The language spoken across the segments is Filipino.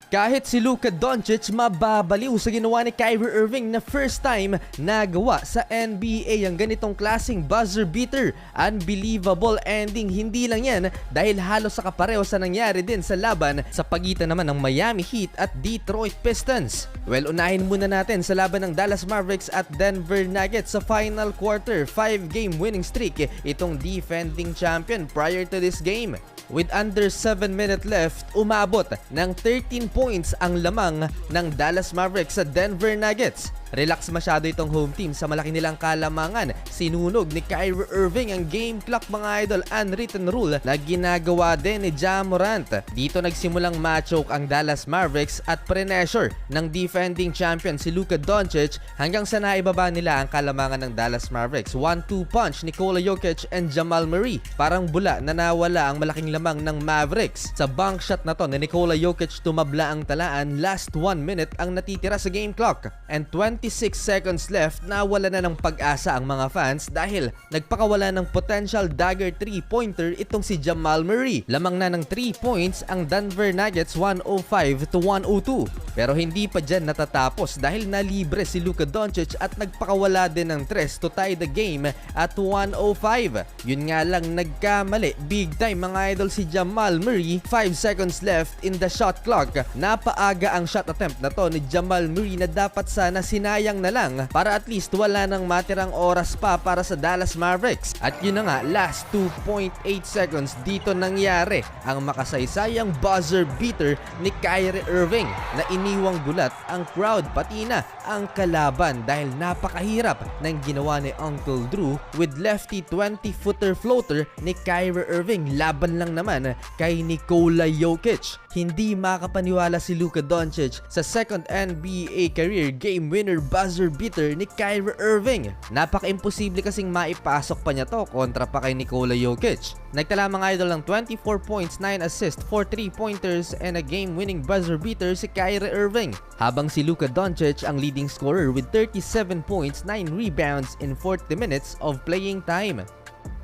Kahit si Luka Doncic mababaliw sa ginawa ni Kyrie Irving na first time nagawa sa NBA ang ganitong klaseng buzzer beater. Unbelievable ending, hindi lang yan dahil halos sa kapareho sa nangyari din sa laban sa pagitan naman ng Miami Heat at Detroit Pistons. Well, unahin muna natin sa laban ng Dallas Mavericks at Denver Nuggets sa final quarter. 5-game winning streak itong defending champion prior to this game. With under 7 minutes left, umabot ng 13 points ang lamang ng Dallas Mavericks sa Denver Nuggets. Relax masyado itong home team sa malaki nilang kalamangan. Sinunog ni Kyrie Irving ang game clock, mga idol, unwritten rule na ginagawa din ni Ja Morant. Dito nagsimulang matchoke ang Dallas Mavericks at pressure ng defending champion si Luka Doncic hanggang sa naibaba nila ang kalamangan ng Dallas Mavericks. 1-2 punch Nikola Jokic and Jamal Murray. Parang bula na nawala ang malaking lamang ng Mavericks. Sa bank shot na to ni Nikola Jokic tumabla ang talaan. Last 1 minute ang natitira sa game clock and 26 seconds left. Nawala na ng pag-asa ang mga fans dahil nagpakawala ng potential dagger 3-pointer itong si Jamal Murray. Lamang na ng 3 points ang Denver Nuggets, 105-102. Pero hindi pa dyan natatapos dahil nalibre si Luka Doncic at nagpakawala din ng 3 to tie the game at 105. Yun nga lang nagkamali big time, mga idol, si Jamal Murray. 5 seconds left in the shot clock. Napaaga ang shot attempt na to ni Jamal Murray na dapat sana sinayang na lang para at least wala nang matirang oras pa para sa Dallas Mavericks. At yun na nga, last 2.8 seconds dito nangyari ang makasaysayang buzzer beater ni Kyrie Irving na iniwang gulat ang crowd pati na ang kalaban dahil napakahirap ng ginawa ni Uncle Drew with lefty 20-footer floater ni Kyrie Irving. Laban lang naman kay Nikola Jokic. Hindi makapaniwala si Luka Doncic sa second NBA career game winner buzzer beater ni Kyrie Irving. Napaka-imposible kasing maipasok pa niya to kontra pa kay Nikola Jokic. Nagtala, mga idol, ng 24 points, 9 assists, 4 3-pointers and a game-winning buzzer beater si Kyrie Irving. Habang si Luka Doncic ang leading scorer with 37 points, 9 rebounds in 40 minutes of playing time.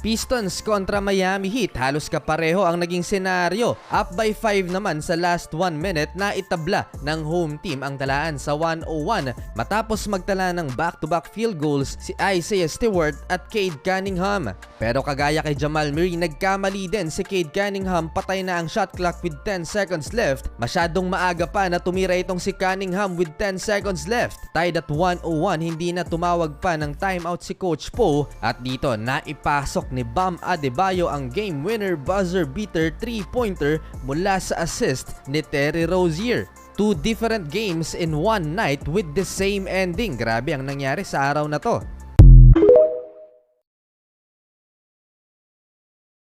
Pistons kontra Miami Heat, halos kapareho ang naging senaryo. Up by 5 naman sa last 1 minute na itabla ng home team ang talaan sa 101 matapos magtala ng back-to-back field goals si Isaiah Stewart at Cade Cunningham. Pero kagaya kay Jamal Murray, nagkamali din si Cade Cunningham. Patay na ang shot clock with 10 seconds left. Masyadong maaga pa na tumira itong si Cunningham with 10 seconds left. Tied at 101, hindi na tumawag pa ng timeout si Coach Poe at dito naipasok ni Bam Adebayo ang game winner buzzer beater 3-pointer mula sa assist ni Terry Rozier. 2 different games in one night with the same ending. Grabe ang nangyari sa araw na to.